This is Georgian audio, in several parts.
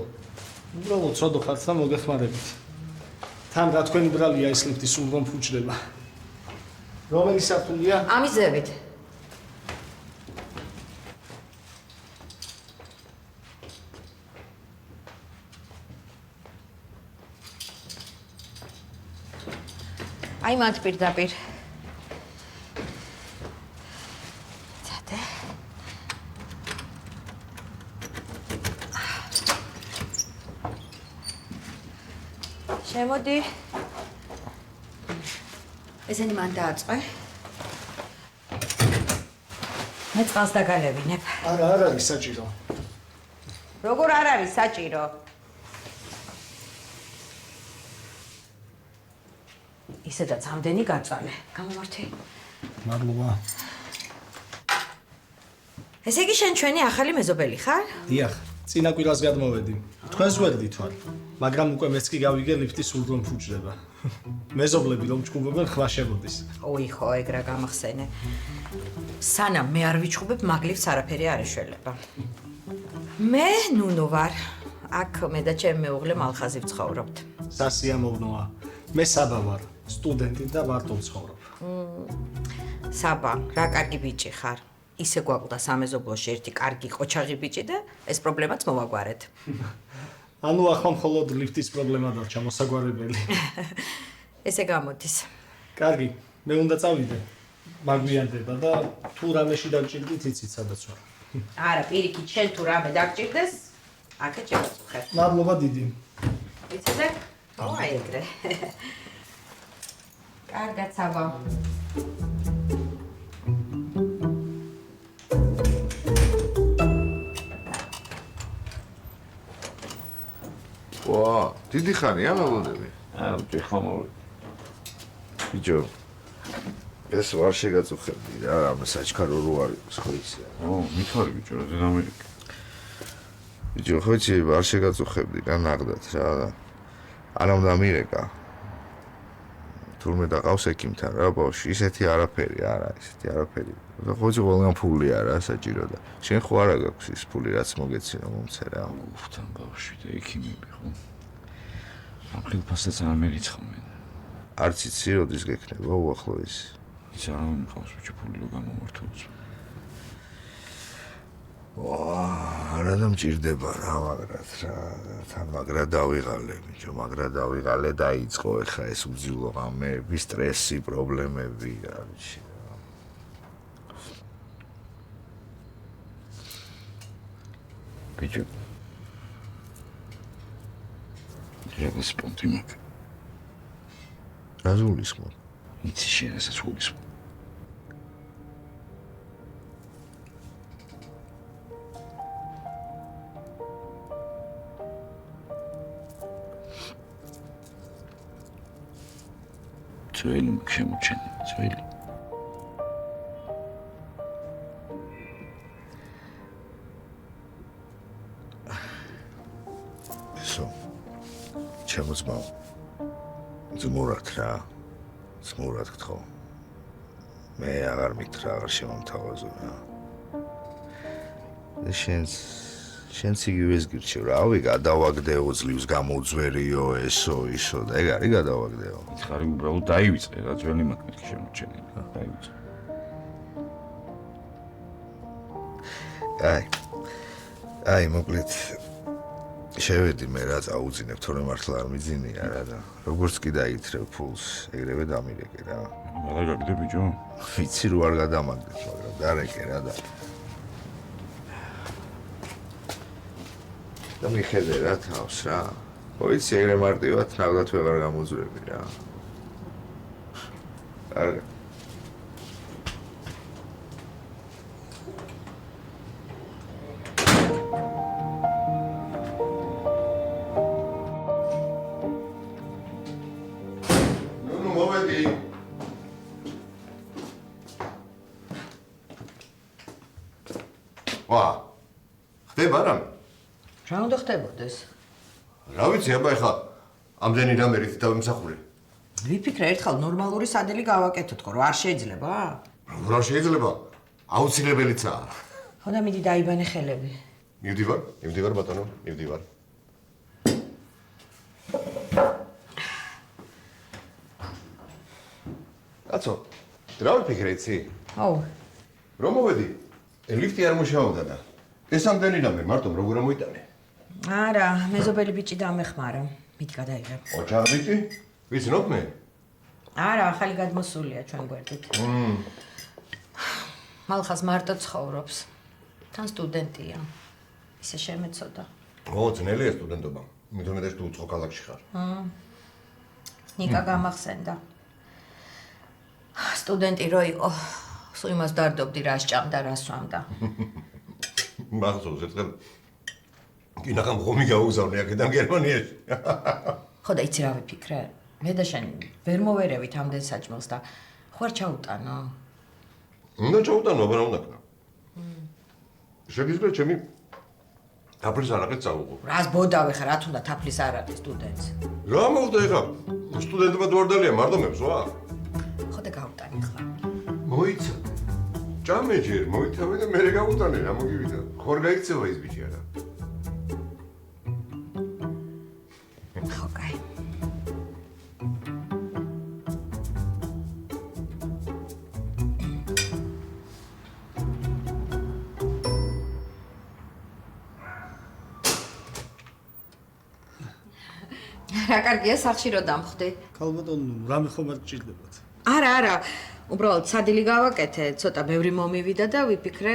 უბრალოდ ცოდო ხართ და მოგეხმარებით. თან რა თქვენი ბრალია ეს ლიფტი სულ რომ ფუჭდება. რომელი სართულია? ამიზევით. აი მათ პირდაპირ. ცადე. შემოდი. ესენი მან დააწყე. მე წყალს დაგალევინებ. არა, არ არის საჭირო. როგორ არ არის საჭირო? ისედაც ამდენი გაწალე. გამომართი. მადლობა. ესე იგი შენ ჩვენი ახალი მეზობელი ხარ? დიახ, წინა კვირას გადმოვედი. თქვენს ვერდით ვარ, მაგრამ უკვე მეც კი გავიგე ლიფტი სულ რომ ფუჭდება. მეზობლები რომ ჩქუბობენ ხმა შემოდის. ოი ხო, ეგ რა გამახსენე. სანამ მე არ ვიჩხუბებ, მაგლივს არაფერი არ ეშველება. მე ნუნუ ვარ. აქ მე და ჩემი მეუღლე მალხაზი ვცხოვრობთ. სასიამოვნოა. მე საბა ვარ, სტუდენტი და მარტო ვცხოვრობ. საბა, რა კარგი ბიჭი ხარ. ისე გვაყდა სამეზობლოში ერთი კარგი ყოჩაღი ბიჭი და ეს პრობლემაც მოვაგვარეთ. ანუ ახლა მხოლოდ ლიფტის პრობლემა დარჩა მოსაგვარებელი. ესე გამოდის. კარგი, მე უნდა წავიდე. მაგვიანდება და თუ რამეში დაგჭირდით, იცით სადაც ვარ. არა, პირიქით, შენ თუ რამე დაგჭირდეს, აქეთ შევაწუხე. მადლობა დიდი. იცოდე? აი ეგრე. კარგად საბა. ვა, დიდი ხანია მოგონდები? ხა მოვიდა. ბიჭო, ეს ვარ შეგაწუხებდი რა, რამე საჩქარო რო არის, ხო იცი? მითხარი ბიჭო, რა დედამერიკა. ბიჭო, ხო იცი, ვარ შეგაწუხებდი რა ნახდათ რა. არა უნდა მირეკა. თურმე დაყავს ექიმთან რა ბავშვი, ისეთი არაფერი არა, ისეთი არაფერი. და ხო იცი, ყველგან ფულია რა საჭირო და შენ ხო არა გაქვს ის ფული რაც მოგეცინა მომცე რა. თან ბავშვი და ექიმები ხო? ამ ხილფასაც არ მერიცხავენ. არც იცი როდის გექნება უახლოესი. ის არ მიყავს ბიჭო ფული რო გამომართოს. არა და მჭირდება რა მაგრად რა თან მაგრა დავიღალე ბიჭო მაგრა დავიღალე დაიწყო ეხა ეს უძილო ღამეები სტრესი პრობლემები რა ვიცი ბიჭო ეს პონტი მაგ რა ზულისხმობ იცი შენ ესაც გულისხმობ ძველი შემოჩენი ძველი ისო ჩემო ძმაო ძმურად რა ძმურად გთხოვ მე აღარ მითხრა აღარ შემომთავაზო რა და შენც იგივეს გირჩევ რა ავი გადავაგდეო ძლივს გამოძვერიო ესო ისო და ეგ არის გადავაგდეო ხარი უბრალოდ დაივიწყე რა ძველი მაგ მეთქი შემოჩენი რა დაივიწყე აი მოკლედ შევედი მე რა წაუძინებ თორემ მართლა არ მიძინია რა და როგორც კი დაითრევ ფულს ეგრევე დამირეკე რა გადაგაგდე ბიჭო ვიცი რო არ გადამაგდებ მაგრამ დარეკე რა და მიხედე რა თავს რა ხო იცი ეგრე მარტივად ნაკლად ვეღარ გამოძვრები რა კარგად რა უნდა ხდებოდეს? რა ვიცი, აბა ეხლა ამდენი რამერით დავიმსახურე. ვიფიქრე ერთხელ ნორმალური სადილი გავაკეთოთ, ხო, რა არ შეიძლება? რა შეიძლება? აუცილებელიცაა. ხო და მიდი დაიბანე ხელები. მივდივარ ბატონო, მივდივარ. კაცო, რა ვიფიქრე იცი? აუ, რომ მოვედი, ლიფტი არ მუშაობდა და ეს ამდენი რამე მარტომ როგორ ამოიტანე? არა, მეზობელი ბიჭი დამეხმარა. მიდი გადაიღე. ოჯახბიჭი? ვიცნობ მე? არა, ახალი გადმოსულია ჩვენ გვერდით. მალხას მარტო ცხოვრობს. თან სტუდენტია. ისე შემეცოდა. ძნელია სტუდენტობა. მithome და თუ უცხო ქალაქში ხარ. ნიკა გამახსენდა. სტუდენტი რო იყო, სულ იმას დარდობდი, რა სჭამდა, რა სვამდა. მახსოვს ერთხელ კინახამ ღომი გაუგზავნე აქედან გერმანიაში. ხო და იცი რა ვიფიქრე? მე და შენ ვერ მოვერევით ამდენ საჭმელს და ხوار ჩაუტანო. უნდა ჩაუტანო, აბა რა უნდა ქნა. შეგიძლია ჩემი თაფლის არაყით წავუყო. რას ბოდავე ხარ, რა თუნდა თაფლის არაყი სტუდენტს. რა მოხდა ეხლა? სტუდენტებად ვარდალია, მარდომებს ვა? ხო და გავუტანი ხლა. მოიცადე. ჭამე ჯერ, მოითავე და მერე გავუტანე, რა მოგივიდა. ხორ გაიქცევა ის ბიჭი არა. ხო, კაი. რა კარგია სახში რო დამხვდი. ქალბატონო, რამე ხომ არ გჭირდებათ. არა, უბრალოდ სადილი გავაკეთე, ცოტა ბევრი მომივიდა და ვიფიქრე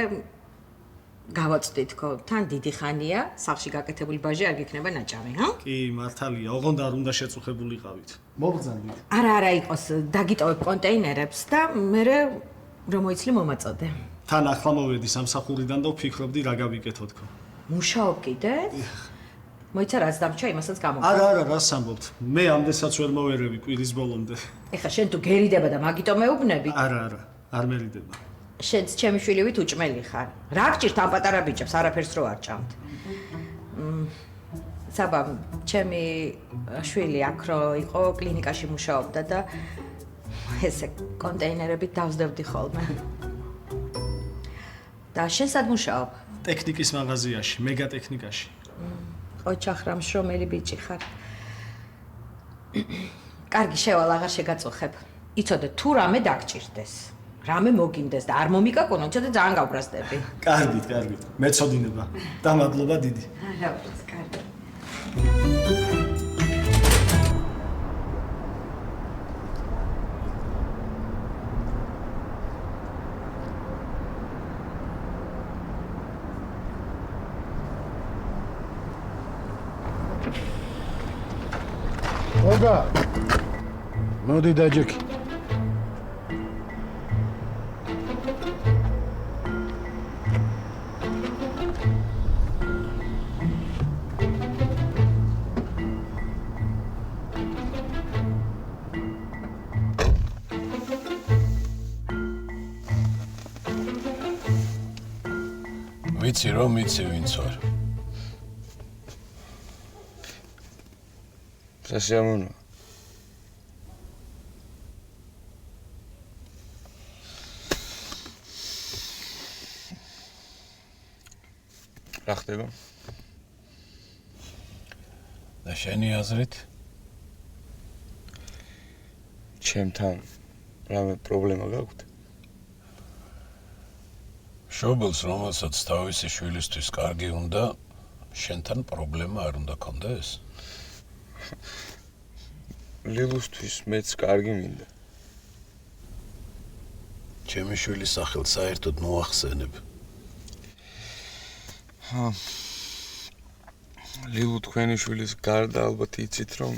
გავაწვდი თქო, თან დიდი ხანია, სახში გაკეთებული ბაჟი არ გიქნება ნაჭამი, ჰა? კი, მართალია, ოღონდ არ უნდა შეწუხებულიყავით. მოგბრძანდით. არა იყოს, დაგიტოვებ კონტეინერებს და მე რომ მოიცლი მომაწოდე. თან ახლა მოვედი სამსახურიდან და ვფიქრობდი რა გავიკეთო თქო. მუშაობ კიდე? მოიცა რაც დამრჩა, იმასაც გამოგდა. არა, რას ამბობთ? მე ამდენსაც ვერ მოვერევი კვირის ბოლომდე. ეხლა შენ თუ გერიდება და მაგიტო მეუბნები? არა, არ მერიდება. შენც ჩემი შვილივით უჭმელი ხარ. რა გჭირთ ამ პატარა ბიჭებს, არაფერს რო არ ჭამთ. საბა, ჩემი შვილი აქ რო იყო, კლინიკაში მუშაობდა და ესე კონტეინერებით დავსდებდი ხოლმე. და შენ სად მუშაობ? ტექნიკის მაღაზიაში, მეგატექნიკაში. ოჩახრამ შრომელი ბიჭი ხარ. კარგი, შევალ, აღარ შეგაწუხებ. იცოდე, თუ რამე დაგჭირდეს. რამე მოგინდეს და არ მომიკაკონო, ცოტა ძალიან გავბრაზდები. კარგით. მეწოდინება. და მადლობა დიდი. რა ვიცი, კარგი. ოგა. მოდი დაჯექი. ვიცი რომ იცი ვინც ვარ. სასიამოვნოა. რა ხდება? და შენი აზრით? ჩემთან რამე პრობლემა გაქვთ? შობილს, რომელსაც თავისი შვილისთვის კარგი უნდა, შენთან პრობლემა არ უნდა კონდეს? ლილუსთვის მეც კარგი მინდა. ჩემი შვილის სახელს საერთოდ მოახსენებ. ლილუ თქვენი შვილის გარდა ალბათ იცით რომ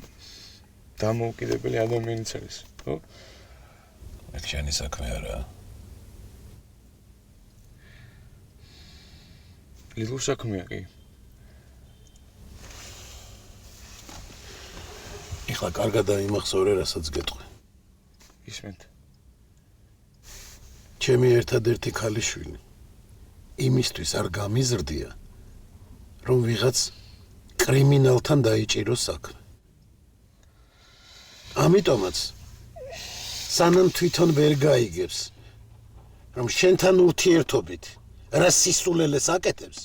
დამოუკიდებელი ადამიანიც არის, ხო? ეს შენი საქმე არაა. ლილუს საქმეა კი. ეხლა კარგად დაიმახსოვრე, რასაც გეტყვი. ისმენთ. ჩემი ერთადერთი ქალიშვილი იმისთვის არ გამიზრდია, რომ ვიღაც კრიმინალთან დაიჭიროს საქმე. ამიტომაც სანამ თვითონ ვერ გაიგებს, რომ შენთან ურთიერთობით რა სისულელეს აკეთებს,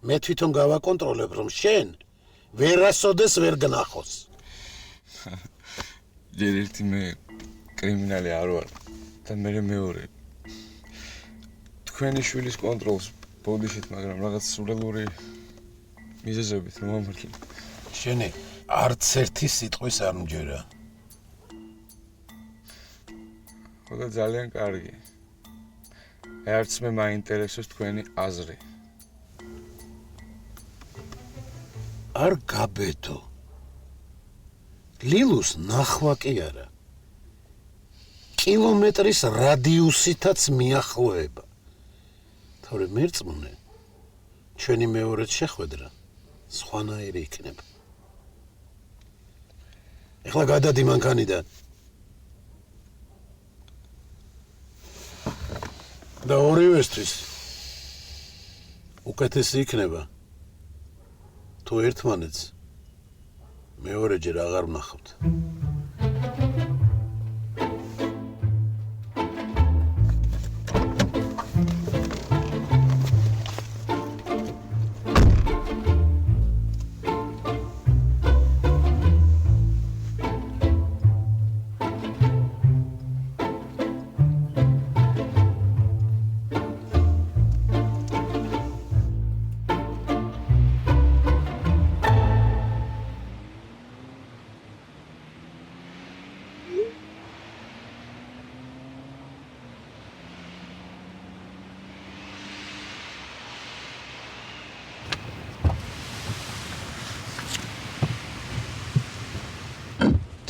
მე თვითონ გავაკონტროლებ, რომ შენ ვერასოდეს ვერ გნახოს. ჯერ ერთი მე კრიმინალი არ ვარ და მე მეორე თქვენი შვილის კონტროლს ბოდიშით, მაგრამ რაღაც სულელური მიზეზებით მომამართლე. შენი არც ერთი სიტყვის არ მჯერა. ხოდა ძალიან კარგი. არც მე მაინტერესებს თქვენი აზრი. არ გაბედო. ლილუს ნახვა კი არა. კილომეტრის რადიუსითაც მიახლოება. თორე მერწმუნე ჩვენი მეორეც შეხვედრა სხვანაირი იქნება. ეხლა გადადი მანქანიდან. და ორივესთვის უკეთესი იქნება თუ ერთმანეთს მეორეჯერ აღარ ვნახავთ.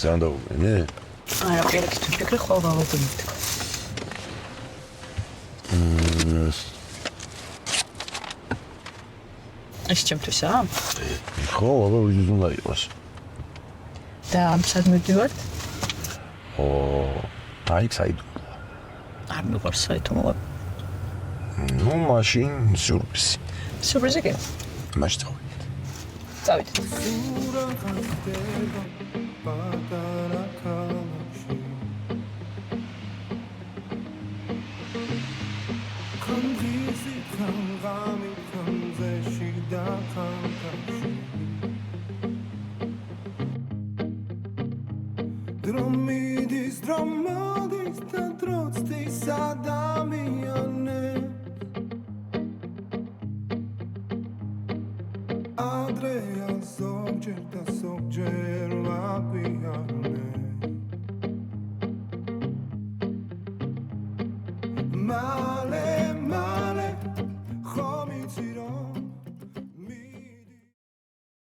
ზანდაუმენე? არა, პირიქით ვფიქრე ხოლმე მოგვითქვა. ეს ჩემთვისაა? ხო, აბა ვიზ უნდა იყოს. და ამ სად მივდივართ? ო, აი საიდო. არ მიყვარს საერთო მოვა. ნუ მაშინ სიურპრიზი. სიურპრიზი კი? მაშინ წავიდეთ. Dromidis da trotstis adamiane Adrea sogger da sogger la quiane